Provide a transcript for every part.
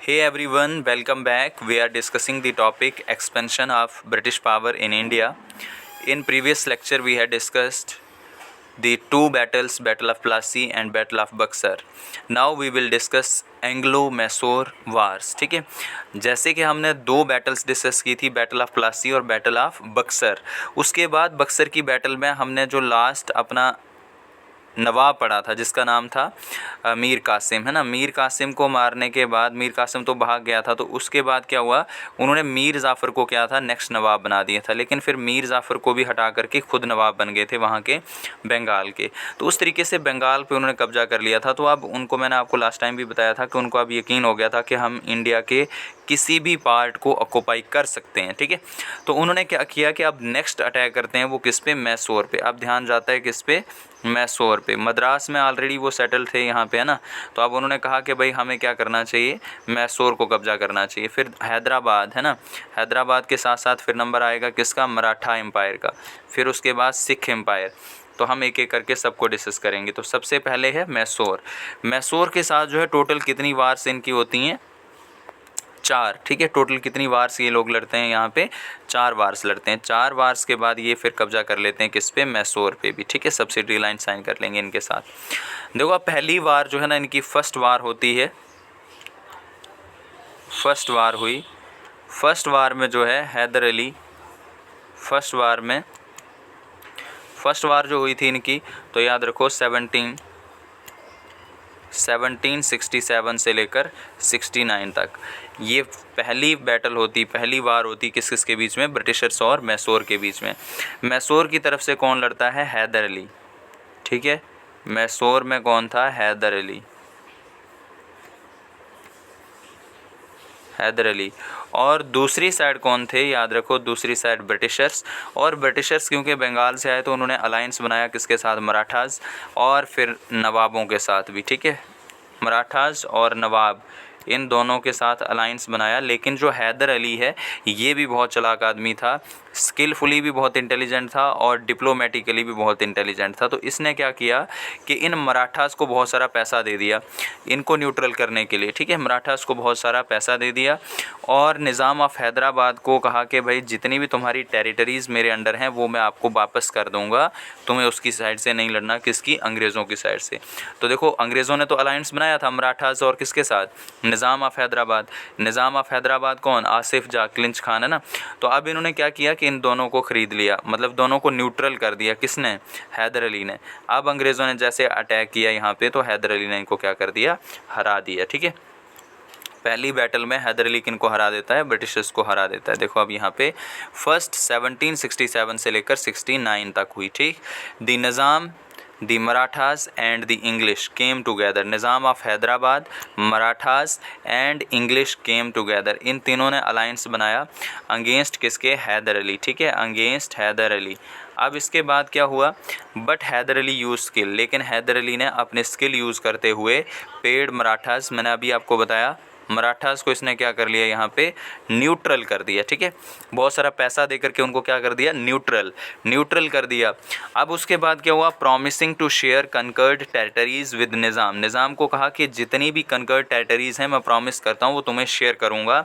Hey everyone, welcome back. We are discussing the topic expansion of British power in India. In previous lecture we had discussed the two battles, Battle of Plassey and Battle of Buxar. Now we will discuss Anglo Mysore wars. ठीक है, जैसे कि हमने दो battles discuss की थी, battle of Plassey और battle of Buxar. उसके बाद बक्सर की बैटल में हमने जो लास्ट अपना नवाब पड़ा था जिसका नाम था मीर कासिम, है ना. मीर कासिम को मारने के बाद मीर कासिम तो भाग गया था, तो उसके बाद क्या हुआ, उन्होंने मीर जाफ़र को क्या था नेक्स्ट नवाब बना दिया था. लेकिन फिर मीर जाफ़र को भी हटा करके खुद नवाब बन गए थे वहाँ के बंगाल के. तो उस तरीके से बंगाल पे उन्होंने कब्जा कर लिया था. तो अब उनको, मैंने आपको लास्ट टाइम भी बताया था कि उनको अब यकीन हो गया था कि हम इंडिया के किसी भी पार्ट को ऑक्यूपाई कर सकते हैं. ठीक है, तो उन्होंने क्या किया कि अब नेक्स्ट अटैक करते हैं वो किस पे, मैसूर पे. अब ध्यान जाता है किस पे, मैसूर पे. मद्रास में ऑलरेडी वो सेटल थे यहाँ पे, है ना. तो अब उन्होंने कहा कि भाई हमें क्या करना चाहिए, मैसूर को कब्जा करना चाहिए. फिर हैदराबाद, है ना, हैदराबाद के साथ साथ फिर नंबर आएगा किसका, मराठा एम्पायर का. फिर उसके बाद सिख एम्पायर. तो हम एक एक करके सबको डिस्कस करेंगे. तो सबसे पहले है मैसूर. मैसूर के साथ जो है टोटल कितनी वार्स इनकी होती हैं, 4. ठीक है, टोटल कितनी वार्स ये लोग लड़ते हैं यहाँ पे, 4 वार्स लड़ते हैं. 4 वार्स के बाद ये फिर कब्जा कर लेते हैं किस पे, मैसूर पे भी. ठीक है, सब्सिडी लाइन साइन कर लेंगे इनके साथ. देखो अब पहली वार जो है ना इनकी फर्स्ट वार होती है, फर्स्ट वार हुई. फर्स्ट वार में जो है हैदर अली, फर्स्ट वार जो हुई थी इनकी, तो याद रखो 1767 से लेकर 69 तक ये पहली बैटल होती, पहली वार होती किस किस के बीच में, ब्रिटिशर्स और मैसूर के बीच में. मैसूर की तरफ से कौन लड़ता है, हैदर अली. ठीक है, मैसूर में कौन था, हैदर अली, हैदर अली. और दूसरी साइड कौन थे, याद रखो दूसरी साइड ब्रिटिशर्स. और ब्रिटिशर्स क्योंकि बंगाल से आए तो उन्होंने अलायंस बनाया किसके साथ, मराठास और फिर नवाबों के साथ भी. ठीक है, मराठास और नवाब इन दोनों के साथ अलायंस बनाया. लेकिन जो हैदर अली है ये भी बहुत चालाक आदमी था, स्किलफुली भी बहुत इंटेलिजेंट था और डिप्लोमेटिकली भी बहुत इंटेलिजेंट था. तो इसने क्या किया कि इन मराठास को बहुत सारा पैसा दे दिया इनको न्यूट्रल करने के लिए. ठीक है, मराठास को बहुत सारा पैसा दे दिया और निज़ाम ऑफ हैदराबाद को कहा कि भाई जितनी भी तुम्हारी टेरिटरीज़ मेरे अंडर हैं वो मैं आपको वापस कर दूंगा, तुम्हें उसकी साइड से नहीं लड़ना, किसकी, अंग्रेज़ों की साइड से. तो देखो अंग्रेज़ों ने तो अलायंस बनाया था मराठास और किसके साथ, निज़ाम ऑफ हैदराबाद. निज़ाम ऑफ हैदराबाद कौन, आसिफ जा क्लिंच खान, है ना. तो अब इन्होंने क्या किया कि इन दोनों को ख़रीद लिया, मतलब दोनों को न्यूट्रल कर दिया किसने, हैदर अली ने. अब अंग्रेज़ों ने जैसे अटैक किया यहाँ पे तो हैदर अली ने इनको क्या कर दिया, हरा दिया. ठीक है, पहली बैटल में हैदर अली किनको हरा देता है, ब्रिटिशर्स को हरा देता है. देखो अब यहाँ पे फर्स्ट 1767 से लेकर 69 तक हुई. ठीक, the Nizam, the Marathas and the English came together. Nizam of Hyderabad, Marathas and English came together. इन तीनों ने अलायंस बनाया अगेंस्ट किसके, हैदर अली. ठीक है, अगेंस्ट हैदर अली. अब इसके बाद क्या हुआ, but Haidar Ali use skill. लेकिन हैदर अली ने अपने स्किल यूज़ करते हुए पेड मराठास, मैंने अभी आपको बताया मराठास को इसने क्या कर लिया, यहाँ पे न्यूट्रल कर दिया. ठीक है, बहुत सारा पैसा दे करके उनको क्या कर दिया, न्यूट्रल कर दिया. अब उसके बाद क्या हुआ, promising to share conquered territories with Nizam को कहा कि जितनी भी कनकर्ड टेरिटरीज़ हैं मैं प्रॉमिस करता हूँ वो तुम्हें शेयर करूँगा.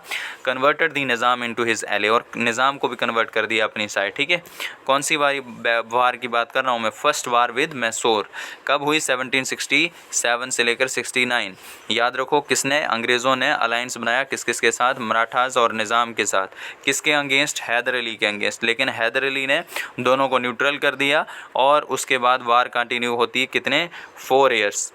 कन्वर्टेड दी निज़ाम इनटू हिज एले, और निज़ाम को भी कन्वर्ट कर दिया अपनी साइड. ठीक है, कौन सी वार की बात कर रहा हूँ मैं, फर्स्ट वार विद मैसूर. कब हुई, 1767 से लेकर 69. याद रखो किसने, अंग्रेज़ों ने अलायंस बनाया किस किस के साथ, मराठास और निज़ाम के साथ. किसके अगेंस्ट, हैदर अली के अगेंस्ट. लेकिन हैदर अली ने दोनों को न्यूट्रल कर दिया और उसके बाद वार कंटिन्यू होती है कितने, 4 ईयर्स.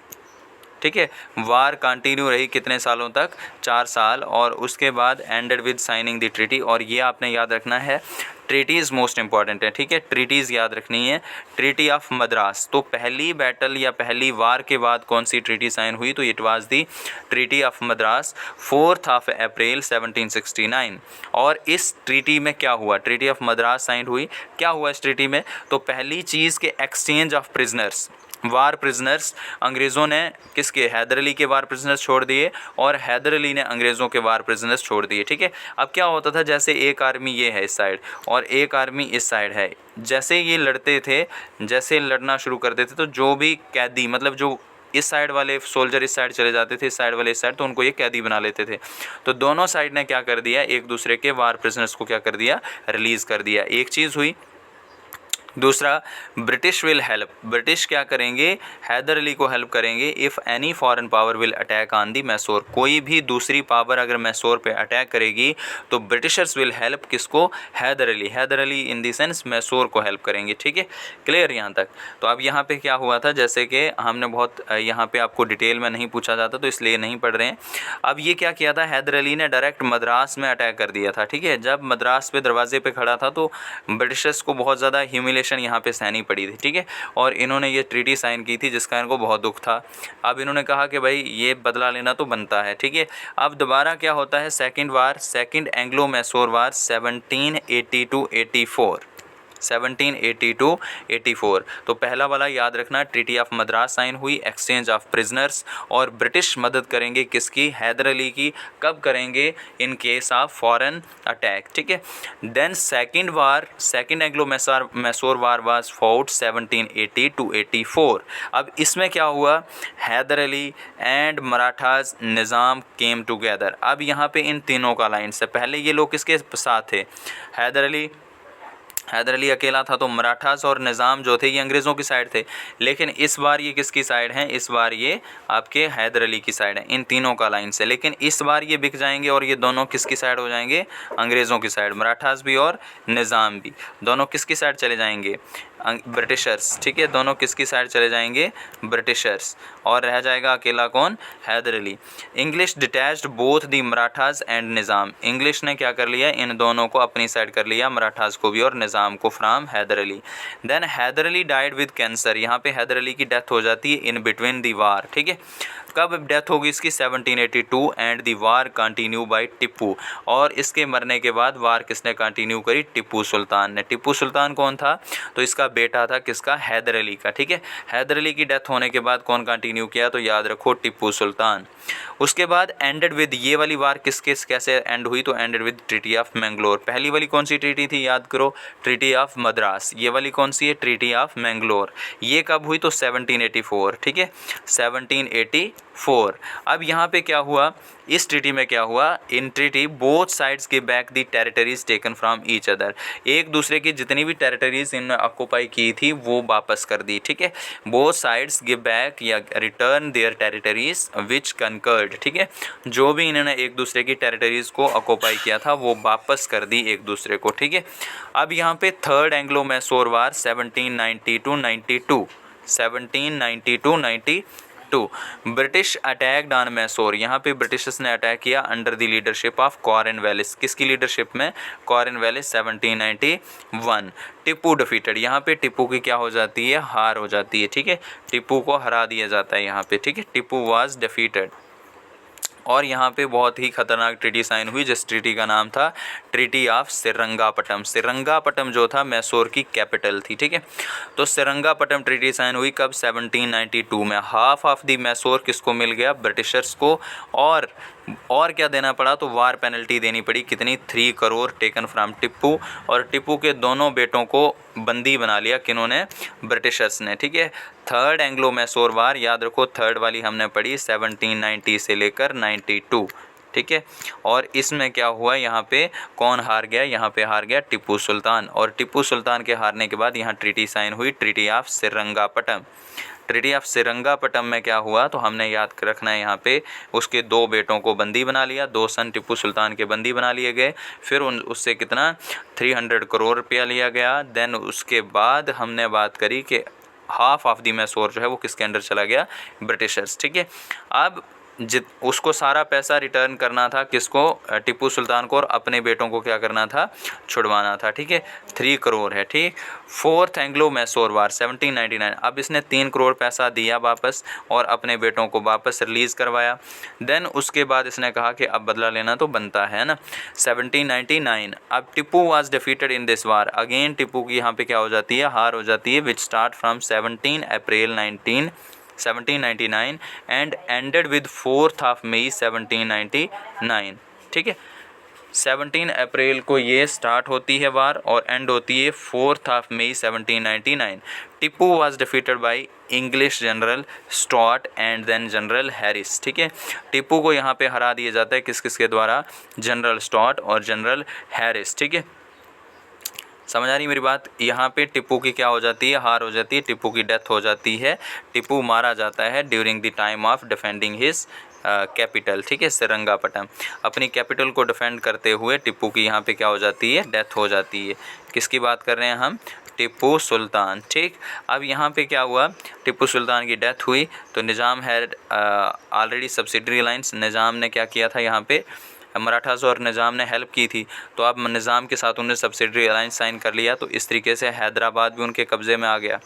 ठीक है, वार कंटिन्यू रही कितने सालों तक, 4 साल. और उसके बाद ended with signing the treaty. और ये आपने याद रखना है, ट्रीटीज़ मोस्ट इंपॉर्टेंट है. ठीक है, ट्रीटीज़ याद रखनी है. ट्रीटी ऑफ मद्रास, तो पहली बैटल या पहली वार के बाद कौन सी ट्रीटी साइन हुई, तो it was the treaty of Madras 4 अप्रैल 1769. और इस ट्रीटी में क्या हुआ, ट्रीटी ऑफ मद्रास साइन हुई. क्या हुआ इस ट्रीटी में, तो पहली चीज़ के exchange of prisoners, war prisoners. अंग्रेज़ों ने किसके, हैदर अली के वार प्रिजनर्स छोड़ दिए और हैदर अली ने अंग्रेज़ों के वार प्रिजनर्स छोड़ दिए. ठीक है, अब क्या होता था, जैसे एक आर्मी ये है इस साइड और एक आर्मी इस साइड है, जैसे ये लड़ते थे, जैसे लड़ना शुरू करते थे तो जो भी कैदी, मतलब जो इस साइड वाले सोल्जर इस साइड चले जाते थे, इस साइड वाले इस साइड, तो उनको ये कैदी बना लेते थे। तो दोनों साइड ने क्या कर दिया, एक दूसरे के वार प्रिजनर्स को क्या कर दिया, रिलीज़ कर दिया। एक चीज़ हुई। दूसरा, ब्रिटिश विल हेल्प, ब्रिटिश क्या करेंगे, हैदर अली को हेल्प करेंगे। If any foreign power will attack on the Mysore, कोई भी दूसरी पावर अगर मैसूर पे अटैक करेगी तो ब्रिटिशर्स विल हेल्प किसको, हैदर अली, हैदर अली इन दी सेंस मैसूर को हेल्प करेंगे। ठीक है, क्लियर यहाँ तक। तो अब यहाँ पे क्या हुआ था, जैसे कि हमने बहुत यहाँ पे आपको डिटेल में नहीं पूछा जाता तो इसलिए नहीं पढ़ रहे हैं। अब ये क्या किया था, हैदर अली ने डायरेक्ट मद्रास में अटैक कर दिया था। ठीक है, जब मद्रास पे दरवाजे पे खड़ा था तो ब्रिटिशर्स को बहुत ज़्यादा ह्यूमिलेशन यहाँ पे सहनी पड़ी थी। ठीक है, और इन्होंने ये ट्रीटी साइन की थी जिसका इनको बहुत दुख था। अब इन्होंने कहा कि भाई ये बदला लेना तो बनता है। ठीक है, अब दोबारा क्या होता है, second war, second Anglo Mysore war 1782-84, 1782-84। तो पहला वाला याद रखना, ट्रीटी ऑफ मद्रास साइन हुई, एक्सचेंज ऑफ प्रिजनर्स, और ब्रिटिश मदद करेंगे किसकी, हैदर अली की। कब करेंगे, in case of foreign attack. ठीक है, then second war, second Anglo Mysore war was fought 1780-84। अब इसमें क्या हुआ, Haidar Ali and Marathas Nizam came together. अब यहाँ पे इन तीनों का अलायंस है। पहले ये लोग किसके साथ थे, हैदर अली अकेला था, तो मराठास और निज़ाम जो थे ये अंग्रेज़ों की साइड थे। लेकिन इस बार ये किसकी साइड हैं, इस बार ये आपके हैदर अली की साइड है। इन तीनों का अलायंस है, लेकिन इस बार ये बिक जाएंगे और ये दोनों किसकी साइड हो जाएंगे, अंग्रेज़ों की साइड। मराठास भी और निज़ाम भी दोनों किसकी साइड चले जाएंगे, ब्रिटिशर्स। ठीक है, दोनों किसकी साइड चले जाएंगे, ब्रिटिशर्स, और रह जाएगा अकेला कौन, Haidar Ali. English detached both the Marathas and Nizam, English ने क्या कर लिया, इन दोनों को अपनी साइड कर लिया, मराठास को भी और निज़ाम को, from Haidar Ali. Then Haidar Ali died with cancer, यहाँ पे हैदर अली की डेथ हो जाती है इन बिटवीन दी वार। ठीक है, कब डेथ होगी इसकी, 1782, and the war continue by Tipu, और इसके मरने के बाद वार किसने कंटिन्यू करी, टिप्पू सुल्तान ने। टिप्पू सुल्तान कौन था, तो इसका बेटा था किसका, हैदर अली का। ठीक है, हैदर अली की डेथ होने के बाद कौन कंटिन्यू किया, तो याद रखो टिप्पू सुल्तान। उसके बाद एंडेड विद, ये वाली वार किसके कैसे एंड हुई, तो ended with treaty of Mangalore. पहली वाली कौन सी ट्रीटी थी, याद करो, ट्रीटी ऑफ मद्रास। ये वाली कौन सी है, ट्रीटी ऑफ मैंगलोर। ये कब हुई, तो 1784। ठीक है, 1784। अब यहाँ पे क्या हुआ, इस ट्रीटी में क्या हुआ, in treaty both sides give back the territories taken from each other, एक दूसरे की जितनी भी टेरिटरीज इन्होंने ऑक्यूपाई की थी वो वापस कर दी। ठीक है, बोथ साइड्स गिव बैक या return there territories which conquered. ठीक है, जो भी इन्होंने एक दूसरे की टेरिटरीज को ऑक्यूपाई किया था वो वापस कर दी एक दूसरे को। ठीक है, अब यहाँ पे third Anglo Mysore war 1792-92, 1792-92, British attacked on Mysore, यहाँ पे ब्रिटिशर्स ने अटैक किया under the leadership of Cornwallis. किसकी लीडरशिप में, कॉर्नवालिस। 1791 टिप्पू डिफीटेड, यहाँ पे टिप्पू की क्या हो जाती है, हार हो जाती है। ठीक है, टिप्पू को हरा दिया जाता है यहाँ पे। ठीक है, टिप्पू वाज डिफीटेड। और यहाँ पे बहुत ही खतरनाक ट्रीटी साइन हुई जिस ट्रीटी का नाम था ट्रीटी ऑफ श्रीरंगापट्टम। श्रीरंगापट्टम जो था मैसूर की कैपिटल थी। ठीक है, तो श्रीरंगापट्टम ट्रीटी साइन हुई कब, 1792 में। हाफ ऑफ दी मैसूर किसको मिल गया, ब्रिटिशर्स को। और क्या देना पड़ा, तो वार पेनल्टी देनी पड़ी, कितनी, 3 करोड़ टेकन फ्रॉम टिप्पू। और टिप्पू के दोनों बेटों को बंदी बना लिया, किन्होंने, ब्रिटिशर्स ने। ठीक है, थर्ड एंग्लो मैसूर वार, याद रखो थर्ड वाली हमने पढ़ी 1790 से लेकर 92। ठीक है, और इसमें क्या हुआ, यहाँ पे कौन हार गया, यहाँ पे हार गया टिप्पू सुल्तान। और टिप्पू सुल्तान के हारने के बाद यहाँ ट्रीटी साइन हुई, ट्रीटी ऑफ श्रीरंगापट्टम। ट्रीटी ऑफ श्रीरंगापट्टम में क्या हुआ, तो हमने याद रखना है यहाँ पे, उसके 2 बेटों को बंदी बना लिया, 2 सन टिप्पू सुल्तान के बंदी बना लिए गए। फिर उससे कितना, 300 करोड़ रुपया लिया गया। देन उसके बाद हमने बात करी कि हाफ ऑफ दी मैसूर जो है वो किसके अंडर चला गया, ब्रिटिशर्स। ठीक है, अब उसको सारा पैसा रिटर्न करना था, किसको, टिप्पू सुल्तान को, और अपने बेटों को क्या करना था, छुड़वाना था। ठीक है, 3 करोड़ है। ठीक, फोर्थ एंग्लो मैसूर वार 1799, अब इसने 3 करोड़ पैसा दिया वापस और अपने बेटों को वापस रिलीज़ करवाया। देन उसके बाद इसने कहा कि अब बदला लेना तो बनता है ना। 1799, अब Tipu was defeated in this war, again Tipu की यहाँ पे क्या हो जाती है, हार हो जाती है, which start from 17 April 1799 and ended with 4th of May 1799। ठीक है, 17 अप्रैल को ये स्टार्ट होती है वार और एंड होती है 4th ऑफ मई 1799। Tipu was defeated by English general Stuart and then general Harris. ठीक है, टिप्पू को यहाँ पे हरा दिया जाता है किस किस के द्वारा, जनरल स्टुअर्ट और जनरल हैरिस। ठीक है, समझ आ रही मेरी बात। यहाँ पे टिप्पू की क्या हो जाती है, हार हो जाती है, टिप्पू की डेथ हो जाती है, टिप्पू मारा जाता है during the time of defending his capital. ठीक है, श्रीरंगापट्टनम, अपनी कैपिटल को डिफेंड करते हुए टिप्पू की यहाँ पे क्या हो जाती है, डेथ हो जाती है। किसकी बात कर रहे हैं हम, टिप्पू सुल्तान। ठीक, अब यहाँ पे क्या हुआ, टिप्पू सुल्तान की डेथ हुई तो निज़ाम हैड ऑलरेडी सब्सिडरी अलायंस, निज़ाम ने क्या किया था, यहाँ पे मराठास और निज़ाम ने हेल्प की थी, तो अब निज़ाम के साथ उन्होंने सब्सिडरी अलायंस साइन कर लिया, तो इस तरीके से हैदराबाद भी उनके कब्ज़े में आ गया।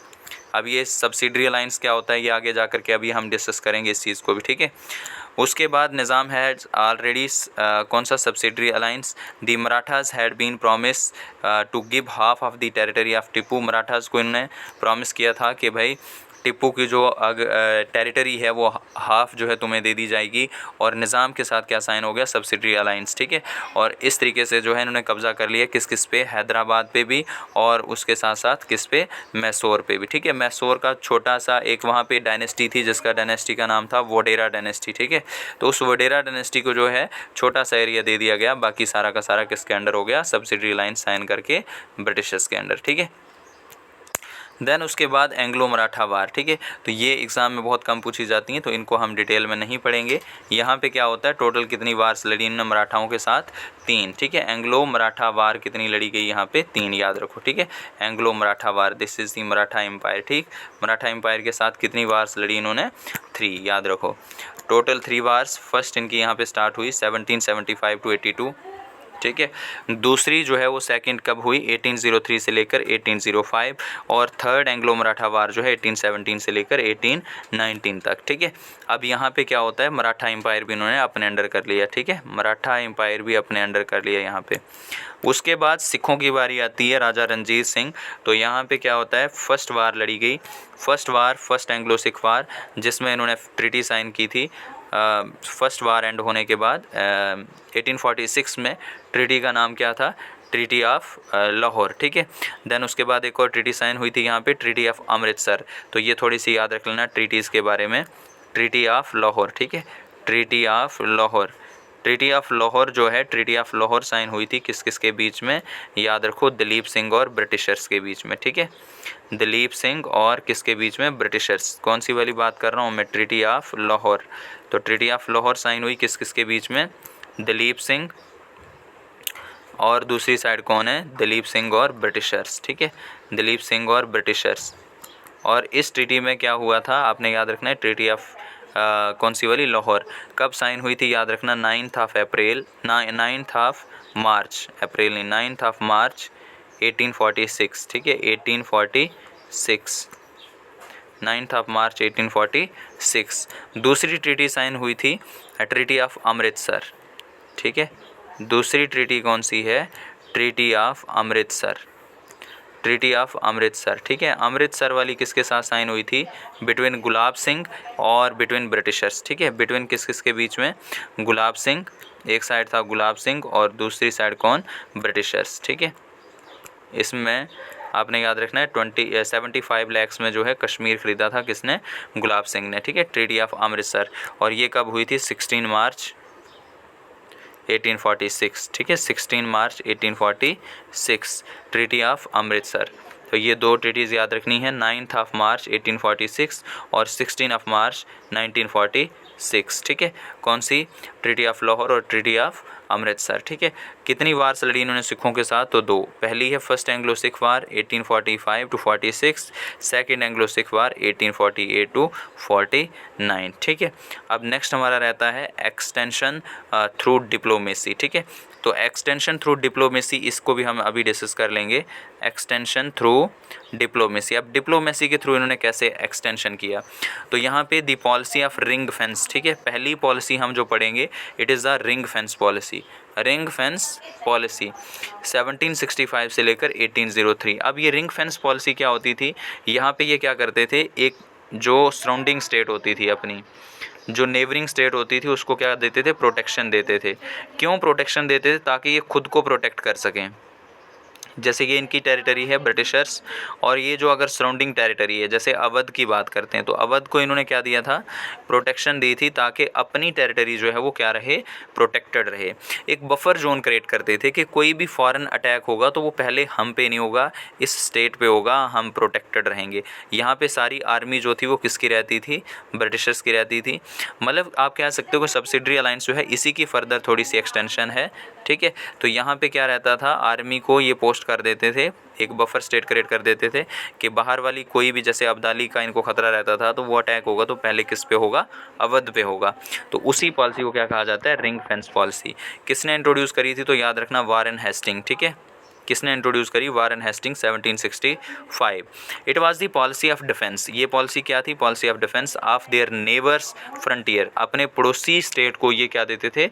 अब ये सब्सिडरी अलायंस क्या होता है, ये आगे जा कर के अभी हम डिस्कस करेंगे इस चीज़ को भी। ठीक है, उसके बाद निज़ाम हैड ऑलरेडी कौन सा subsidiary alliance, the Marathas had been promise to give half of the territory of Tipu. Marathas को इन्होंने प्रॉमिस किया था कि भाई टिप्पू की जो टेरिटरी है वो हाफ जो है तुम्हें दे दी जाएगी, और निज़ाम के साथ क्या साइन हो गया, सब्सिडरी अलायंस। ठीक है, और इस तरीके से जो है इन्होंने कब्ज़ा कर लिया किस किस पे, हैदराबाद पे भी, और उसके साथ साथ किस पे, मैसूर पे भी। ठीक है, मैसूर का छोटा सा एक वहाँ पे डायनेस्टी थी जिसका डायनेस्टी का नाम था वोडेरा डायनेस्टी। ठीक है, तो उस वोडेरा डायनेस्टी को जो है छोटा सा एरिया दे दिया गया, बाकी सारा का सारा किसके अंडर हो गया, सब्सिडरी अलायंस साइन करके ब्रिटिशर्स के अंडर। ठीक है, देन उसके बाद एंग्लो मराठा वार। ठीक है, तो ये एग्ज़ाम में बहुत कम पूछी जाती हैं, तो इनको हम डिटेल में नहीं पढ़ेंगे। यहाँ पे क्या होता है, टोटल कितनी वार्स लड़ी इन्होंने मराठाओं के साथ, 3। ठीक है, एंग्लो मराठा वार कितनी लड़ी गई यहाँ पे, 3, याद रखो। ठीक है, Anglo Maratha war, this is the Maratha empire. ठीक, मराठा एम्पायर के साथ कितनी वार्स लड़ी इन्होंने, 3, याद रखो। टोटल 3 वार्स, फर्स्ट इनकी यहाँ पे स्टार्ट हुई 1775 to 82। ठीक है, दूसरी जो है वो सेकंड कब हुई, 1803 से लेकर 1805, और थर्ड एंग्लो मराठा वार जो है 1817 से लेकर 1819 तक। ठीक है, अब यहाँ पे क्या होता है, मराठा एम्पायर भी इन्होंने अपने अंडर कर लिया। ठीक है, मराठा एम्पायर भी अपने अंडर कर लिया यहाँ पे। उसके बाद सिखों की बारी आती है, राजा रणजीत सिंह। तो यहाँ पे क्या होता है, फर्स्ट वार लड़ी गई, फर्स्ट एंग्लो सिख वार, जिसमें इन्होंने ट्रीटी साइन की थी। फर्स्ट वार एंड होने के बाद 1846 में ट्रीटी का नाम क्या था, ट्रीटी ऑफ लाहौर। ठीक है, देन उसके बाद एक और ट्रीटी साइन हुई थी यहाँ पे, ट्रीटी ऑफ अमृतसर। तो ये थोड़ी सी याद रख लेना ट्रीटीज़ के बारे में, ट्रीटी ऑफ लाहौर। ठीक है, treaty of Lahore, treaty of Lahore जो है, ट्रीटी ऑफ लाहौर साइन हुई थी किस किस के बीच में, याद रखो, दिलीप सिंह और ब्रिटिशर्स के बीच में। ठीक है, दिलीप सिंह और किसके बीच में, ब्रिटिशर्स। कौन सी वाली बात कर रहा हूँ मैं, ट्रीटी ऑफ लाहौर। तो ट्रीटी ऑफ लाहौर साइन हुई किस किस के बीच में, दिलीप सिंह और दूसरी साइड कौन है, दिलीप सिंह और ब्रिटिशर्स। ठीक है, दिलीप सिंह और ब्रिटिशर्स। और इस ट्रीटी में क्या हुआ था, आपने याद रखना है, ट्रीटी ऑफ कौन सी वाली, लाहौर, कब साइन हुई थी, याद रखना, 9th of April, 9th of March, अप्रैल नहीं, 9th of March 1846। ठीक है, 1846, 9th of March 1846। दूसरी ट्रीटी साइन हुई थी, ट्रीटी ऑफ अमृतसर। ठीक है, दूसरी ट्रीटी कौन सी है, treaty of Amritsar, treaty of Amritsar. ठीक है, अमृतसर वाली किसके साथ साइन हुई थी, बिटवीन गुलाब सिंह और बिटवीन ब्रिटिशर्स। ठीक है, बिटवीन किस किस के बीच में, गुलाब सिंह, एक साइड था गुलाब सिंह और दूसरी साइड कौन, ब्रिटिशर्स। ठीक है, इसमें आपने याद रखना है 75 लाख में जो है कश्मीर ख़रीदा था किसने, गुलाब सिंह ने। ठीक है, ट्रीटी ऑफ अमृतसर, और ये कब हुई थी, 16 मार्च 1846। ठीक है, 16 मार्च 1846, ट्रीटी ऑफ अमृतसर। तो ये 2 ट्रीटीज़ याद रखनी है, 9th of March 1846 और 16 of March 1946। ठीक है, कौन सी, ट्रीटी ऑफ लाहौर और ट्रीटी ऑफ अमृतसर। ठीक है, कितनी वार्स लड़ी इन्होंने सिखों के साथ, तो 2। पहली है first Anglo Sikh war 1845 to 46, second Anglo Sikh war 1848 to 49। ठीक है, अब नेक्स्ट हमारा रहता है एक्सटेंशन थ्रू डिप्लोमेसी। ठीक है, तो एक्सटेंशन थ्रू डिप्लोमेसी, इसको भी हम अभी डिस्कस कर लेंगे, एक्सटेंशन थ्रू डिप्लोमेसी। अब डिप्लोमेसी के थ्रू इन्होंने कैसे एक्सटेंशन किया, तो यहाँ पे दी पॉलिसी ऑफ रिंग फेंस। ठीक है, पहली पॉलिसी हम जो पढ़ेंगे, it is the ring fence policy, ring fence policy 1765 से लेकर 1803। अब ये रिंग फेंस पॉलिसी क्या होती थी, यहाँ पे ये क्या करते थे, एक जो सराउंडिंग स्टेट होती थी अपनी, जो नेबरिंग स्टेट होती थी उसको क्या देते थे, प्रोटेक्शन देते थे। क्यों प्रोटेक्शन देते थे? ताकि ये खुद को प्रोटेक्ट कर सकें। जैसे ये इनकी टेरिटरी है ब्रिटिशर्स, और ये जो अगर सराउंडिंग टेरिटरी है, जैसे अवध की बात करते हैं तो अवध को इन्होंने क्या दिया था, प्रोटेक्शन दी थी, ताकि अपनी टेरिटरी जो है वो क्या रहे, प्रोटेक्टेड रहे। एक बफर जोन क्रिएट करते थे कि कोई भी फॉरेन अटैक होगा तो वो पहले हम पे नहीं होगा, इस स्टेट पे होगा, हम प्रोटेक्टेड रहेंगे। यहाँ पे सारी आर्मी जो थी वो किसकी रहती थी, ब्रिटिशर्स की रहती थी। मतलब आप कह सकते हो कि सब्सिडरी अलायंस जो है इसी की फर्दर थोड़ी सी एक्सटेंशन है, ठीक है। तो यहाँ पे क्या रहता था, आर्मी को ये पोस्ट कर देते थे, एक बफर स्टेट क्रिएट कर देते थे कि बाहर वाली कोई भी, जैसे अब्दाली का इनको खतरा रहता था तो वो अटैक होगा तो पहले किस पे होगा, अवध पे होगा। तो उसी पॉलिसी को क्या कहा जाता है, रिंग फेंस पॉलिसी। किसने इंट्रोड्यूस करी थी, तो याद रखना वारेन हेस्टिंग, ठीक है। किसने इंट्रोड्यूस करी, Warren Hasting 1765। It was the policy of defence. ये पॉलिसी क्या थी, policy of defence of their neighbours frontier. अपने पड़ोसी स्टेट को ये क्या देते थे,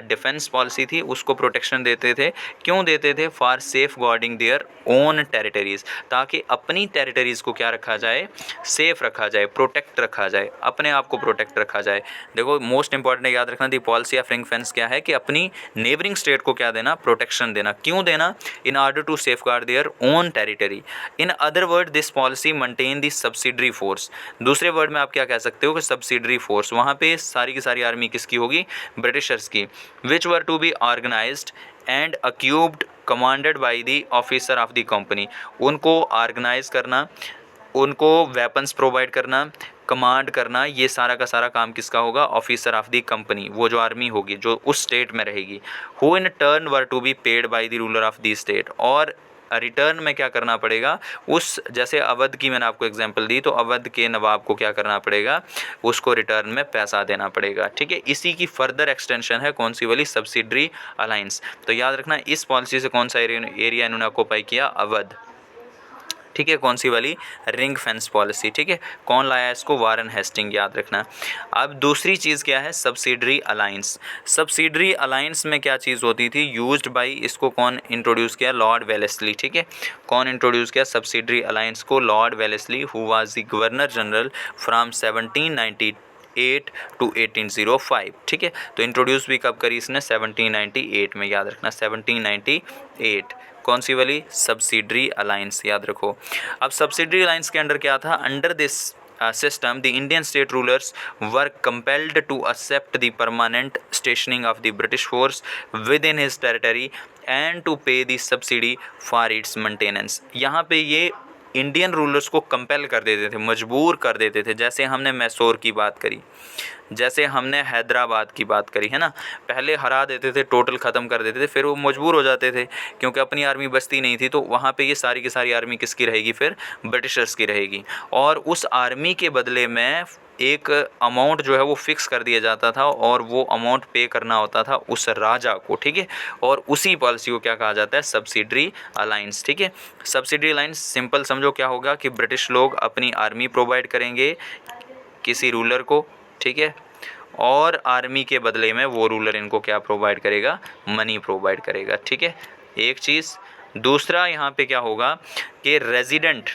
डिफेंस पॉलिसी थी, उसको प्रोटेक्शन देते थे। क्यों देते थे, for safeguarding their own territories, ताकि अपनी टेरिटरीज को क्या रखा जाए, सेफ रखा जाए, प्रोटेक्ट रखा जाए, अपने आप को प्रोटेक्ट रखा जाए। देखो मोस्ट इंपॉर्टेंट याद रखना, दी पॉलिसी ऑफ रिंग फेंस क्या है कि अपनी नेबरिंग स्टेट को क्या देना, प्रोटेक्शन देना। क्यों देना, इन order to safeguard their own territory. In other word, this policy maintain the subsidiary force. दूसरे वर्ड में आप क्या कह सकते हो कि subsidiary force, वहाँ पे सारी की सारी आर्मी किसकी होगी, ब्रिटिशर्स की, which were to be organized and equipped commanded by the officer of the company. उनको ऑर्गेनाइज करना, उनको वेपन्स प्रोवाइड करना, कमांड करना, ये सारा का सारा काम किसका होगा, ऑफिसर ऑफ द कंपनी, वो जो आर्मी होगी जो उस स्टेट में रहेगी। Who in turn were to be paid by the ruler of the state, और रिटर्न में क्या करना पड़ेगा, उस, जैसे अवध की मैंने आपको एग्जांपल दी, तो अवध के नवाब को क्या करना पड़ेगा, उसको रिटर्न में पैसा देना पड़ेगा, ठीक है। इसी की फर्दर एक्सटेंशन है कौन सी वाली, सब्सिडरी अलायंस। तो याद रखना इस पॉलिसी से कौन सा एरिया इन्होंने ऑक्यूपाई किया, अवध, ठीक है। कौन सी वाली, रिंग फेंस पॉलिसी, ठीक है। कौन लाया इसको, वारेन हेस्टिंग, याद रखना। अब दूसरी चीज़ क्या है, सब्सिडरी अलायंस। सब्सिडरी अलायंस में क्या चीज़ होती थी, यूज्ड बाय, इसको कौन इंट्रोड्यूस किया, लॉर्ड वेलेस्ली, ठीक है। कौन इंट्रोड्यूस किया सब्सिडरी अलायंस को, Lord Wellesley, who was the governor general from 1798 to 1805, ठीक है। तो इंट्रोड्यूस भी कब करी इसने, 1798 में, याद रखना 1798। कौन सी वाली, सब्सिडरी अलायंस, याद रखो। अब सब्सिडरी अलायंस के अंडर क्या था, under this system the Indian state rulers were compelled to accept the permanent stationing of the British force within his territory and to pay the subsidy for its maintenance. यहाँ पे ये Indian rulers को compel कर देते थे, मजबूर कर देते थे। जैसे हमने मैसूर की बात करी, जैसे हमने हैदराबाद की बात करी, है ना, पहले हरा देते थे, टोटल ख़त्म कर देते थे, फिर वो मजबूर हो जाते थे क्योंकि अपनी आर्मी बचती नहीं थी, तो वहाँ पे ये सारी की सारी आर्मी किसकी रहेगी, फिर ब्रिटिशर्स की रहेगी। और उस आर्मी के बदले में एक अमाउंट जो है वो फिक्स कर दिया जाता था, और वो अमाउंट पे करना होता था उस राजा को, ठीक है। और उसी पॉलिसी को क्या कहा जाता है, सब्सिडरी अलायंस, ठीक है। सब्सिडरी अलायंस सिंपल समझो क्या होगा कि ब्रिटिश लोग अपनी आर्मी प्रोवाइड करेंगे किसी रूलर को, ठीक है, और आर्मी के बदले में वो रूलर इनको क्या प्रोवाइड करेगा, मनी प्रोवाइड करेगा, ठीक है, एक चीज़। दूसरा यहाँ पे क्या होगा कि रेजिडेंट,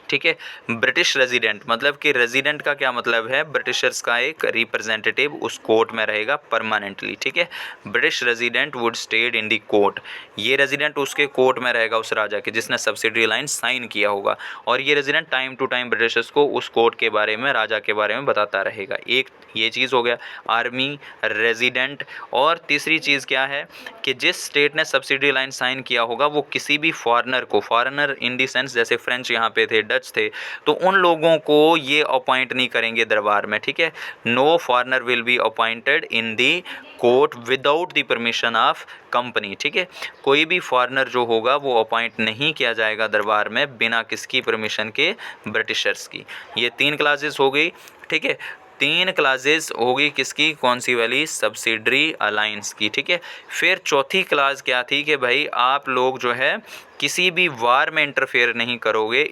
ठीक है, ब्रिटिश रेजिडेंट, मतलब कि रेजिडेंट का क्या मतलब है, ब्रिटिशर्स का एक रिप्रेजेंटेटिव उस कोर्ट में रहेगा परमानेंटली, ठीक है। British resident would stayed in the court, ये रेजिडेंट उसके कोर्ट में रहेगा उस राजा के जिसने सब्सिडरी अलायंस साइन किया होगा, और ये resident time to time Britishers को उस कोर्ट के बारे में, राजा के बारे में बताता रहेगा। एक ये चीज़ हो गया, आर्मी, रेजिडेंट। और तीसरी चीज़ क्या है कि जिस स्टेट ने सब्सिडरी अलायंस साइन किया होगा वो किसी भी फॉरेनर को, फॉरेनर इन दी सेंस जैसे फ्रेंच यहाँ पे थे, डच थे, तो उन लोगों को ये अपॉइंट नहीं करेंगे दरबार में, ठीक है। No foreigner will be appointed in the court without the permission of company, ठीक है। कोई भी फॉरेनर जो होगा वो अपॉइंट नहीं किया जाएगा दरबार में बिना किसकी परमिशन के, ब्रिटिशर्स की। ये 3 क्लासेस हो गई, ठीक है। 3 क्लासेस होगी किसकी, कौन सी वाली, सब्सिडरी अलायंस की, ठीक है। फिर चौथी क्लास क्या थी कि भाई आप लोग जो है किसी भी वार में इंटरफेयर नहीं करोगे,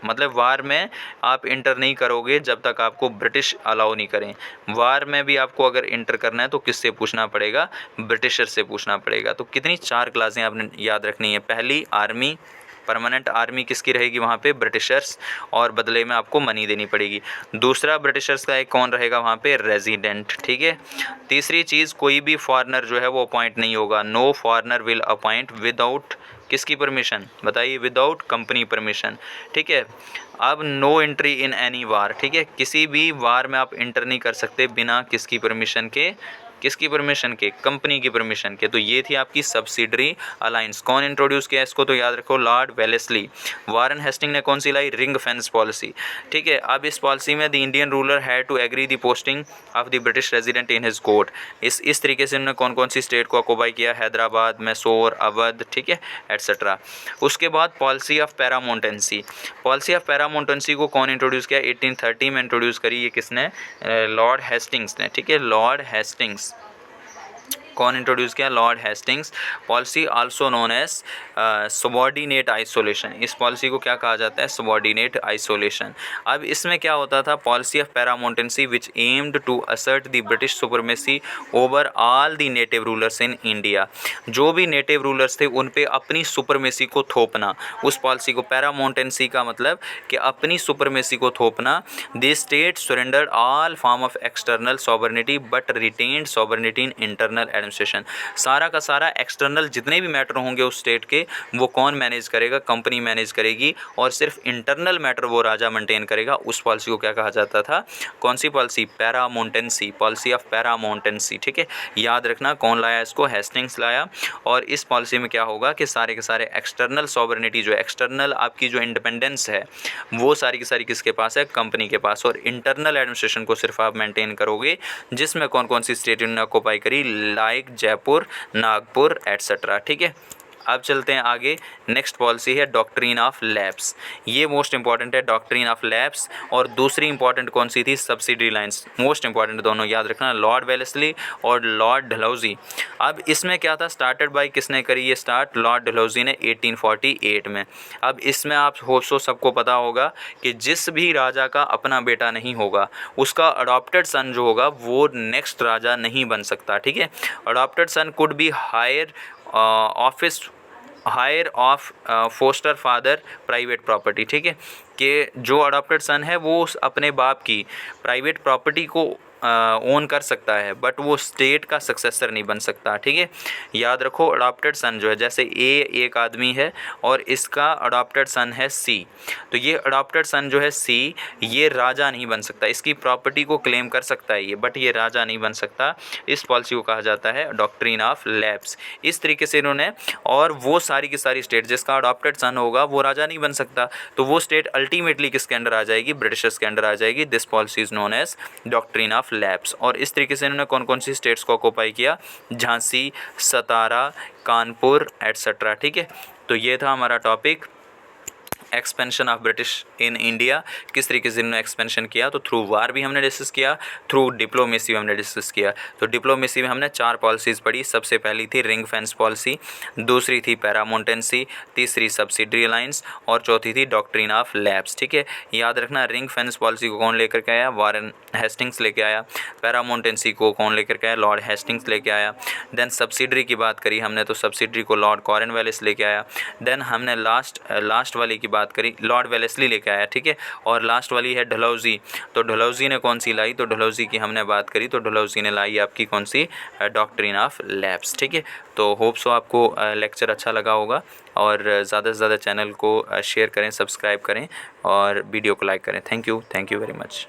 मतलब वार में आप इंटर नहीं करोगे जब तक आपको ब्रिटिश अलाउ नहीं करें। वार में भी आपको अगर इंटर करना है तो किससे पूछना पड़ेगा, ब्रिटिशर से पूछना पड़ेगा। तो कितनी 4 क्लासें आपने याद रखनी है, पहली आर्मी, परमानेंट आर्मी किसकी रहेगी वहाँ पे? ब्रिटिशर्स, और बदले में आपको मनी देनी पड़ेगी। दूसरा ब्रिटिशर्स का एक कौन रहेगा वहाँ पे? रेजिडेंट, ठीक है। तीसरी चीज़, कोई भी फॉरेनर जो है वो अपॉइंट नहीं होगा, no foreigner will appoint without किसकी परमिशन? बताइए, विदाउट कंपनी परमिशन, ठीक है। अब no entry in any war, ठीक है, किसी भी वार में आप इंटर नहीं कर सकते बिना किसकी परमिशन के? किसकी परमिशन के? कंपनी की परमिशन के। तो ये थी आपकी सब्सिडरी अलायंस। कौन इंट्रोड्यूस किया इसको? तो याद रखो, लॉर्ड वेलेस्ली। वारन हेस्टिंग ने कौन सी लाई? रिंग फेंस पॉलिसी, ठीक है। अब इस पॉलिसी में the Indian ruler had to agree the posting of the British resident in his court. इस तरीके से उन्होंने कौन कौन सी स्टेट को ऑक्यूपाई किया? हैदराबाद, मैसूर, अवध, ठीक है, एट्सेट्रा। उसके बाद पॉलिसी ऑफ पैरामाउंटेंसी। पॉलिसी ऑफ पैरामाउंटेंसी को कौन इंट्रोड्यूस किया? 1830 में इंट्रोड्यूस करी। ये किसने? लॉर्ड हेस्टिंग्स ने, ठीक है, लॉर्ड हेस्टिंग्स। कौन इंट्रोड्यूस किया? Lord Hastings. Policy also known as subordinate isolation. इस पॉलिसी को क्या कहा जाता है? Subordinate isolation. अब इसमें क्या होता था? Policy of paramountcy which aimed to assert the British supremacy over all the native rulers in India. जो भी नेटिव रूलर्स थे उन पे अपनी सुपरमेसी को थोपना, उस पॉलिसी को। पैरामाउंटेंसी का मतलब कि अपनी सुपरमेसी को थोपना। The state surrendered all form of external sovereignty but retained sovereignty in internal administration. सारा का सारा एक्सटर्नल जितने भी मैटर होंगे उस स्टेट के, वो कौन मैनेज करेगा? कंपनी मैनेज करेगी, और सिर्फ इंटरनल मैटर वो राजा मेंटेन करेगा। उस पॉलिसी को क्या कहा जाता था? कौन सी पॉलिसी? पैरामाउंटेंसी, पॉलिसी ऑफ पैरामाउंटेंसी, ठीक है। याद रखना कौन लाया इसको? हेस्टिंग्स लाया। और इस पॉलिसी में क्या होगा कि सारे के सारे एक्सटर्नल सॉवरेनिटी, जो एक्सटर्नल आपकी जो इंडिपेंडेंस है, वो सारी की सारी किसके पास है? कंपनी के पास। और इंटरनल एडमिनिस्ट्रेशन को सिर्फ आप मेंटेन करोगे, जिसमें कौन कौन सी स्टेट ने ऑक्यूपाई करी? लाइक जयपुर, नागपुर, एट्सेट्रा, ठीक है। अब चलते हैं आगे। नेक्स्ट पॉलिसी है डॉक्ट्रिन ऑफ लैप्स। ये मोस्ट इंपॉर्टेंट है, डॉक्ट्रिन ऑफ लैप्स। और दूसरी इंपॉर्टेंट कौन सी थी? Subsidy lines. मोस्ट इंपॉर्टेंट दोनों याद रखना, लॉर्ड वेलेस्ली और लॉर्ड डलहौजी। अब इसमें क्या था? स्टार्टेड बाय किसने करी ये स्टार्ट? लॉर्ड डलहौजी ने 1848 में। अब इसमें आप होप्सो सबको पता होगा कि जिस भी राजा का अपना बेटा नहीं होगा, उसका अडॉप्टेड सन जो होगा वो नेक्स्ट राजा नहीं बन सकता, ठीक है। Adopted son could be heir of foster father private property, ठीक है, कि जो अडॉप्टेड सन है वो अपने बाप की प्राइवेट प्रॉपर्टी को ओन कर सकता है, बट वो स्टेट का सक्सेसर नहीं बन सकता, ठीक है। याद रखो, अडॉप्टेड सन जो है, जैसे एक आदमी है और इसका अडॉप्टेड सन है सी, तो ये अडॉप्टेड सन जो है सी, ये राजा नहीं बन सकता। इसकी प्रॉपर्टी को क्लेम कर सकता है ये, बट ये राजा नहीं बन सकता। इस पॉलिसी को कहा जाता है डॉक्ट्रिन ऑफ लैप्स। इस तरीके से इन्होंने, और वो सारी की सारी स्टेट जिसका अडॉप्टेड सन होगा वो राजा नहीं बन सकता, तो वो स्टेट अल्टीमेटली किसके अंडर आ जाएगी? ब्रिटिशर्स के अंडर आ जाएगी। This policy is known as doctrine of lapse. और इस तरीके से इन्होंने कौन कौन सी स्टेट्स को ऑक्यूपाई किया? झांसी, सतारा, कानपुर, एट्सेट्रा, ठीक है। तो ये था हमारा topic, expansion of British in India. किस तरीके से इन्होंने एक्सपेंशन किया? तो थ्रू वार भी हमने डिस्कस किया, थ्रू डिप्लोमेसी भी हमने डिस्कस किया। तो डिप्लोमेसी में हमने 4 पॉलिसीज़ पढ़ी। सबसे पहली थी रिंग फेंस पॉलिसी, दूसरी थी पैरामाउंटेंसी, तीसरी सब्सिडरी अलायंस, और चौथी थी डॉक्ट्रिन ऑफ लैप्स, ठीक है। याद रखना, रिंग फेंस पॉलिसी को कौन लेकर के आया? वारन हेस्टिंग्स लेके आया। पैरामाउंटेंसी को कौन लेकर के आया? लॉर्ड हेस्टिंग्स लेके आया। देन सब्सिडरी की बात करी हमने, तो सब्सिडरी को लॉर्ड कॉर्नवालिस लेके आया। देन हमने लास्ट वाली की बात करी, लॉर्ड वेलेस्ली लेके आया, ठीक है। और लास्ट वाली है डलहौजी, तो डलहौजी ने कौन सी लाई? तो डलहौजी की हमने बात करी, तो डलहौजी ने लाई आपकी कौन सी? डॉक्ट्रिन ऑफ लैप्स, ठीक है। तो होप सो आपको लेक्चर अच्छा लगा होगा, और ज़्यादा से ज़्यादा चैनल को शेयर करें, सब्सक्राइब करें, और वीडियो को लाइक करें। Thank you very much.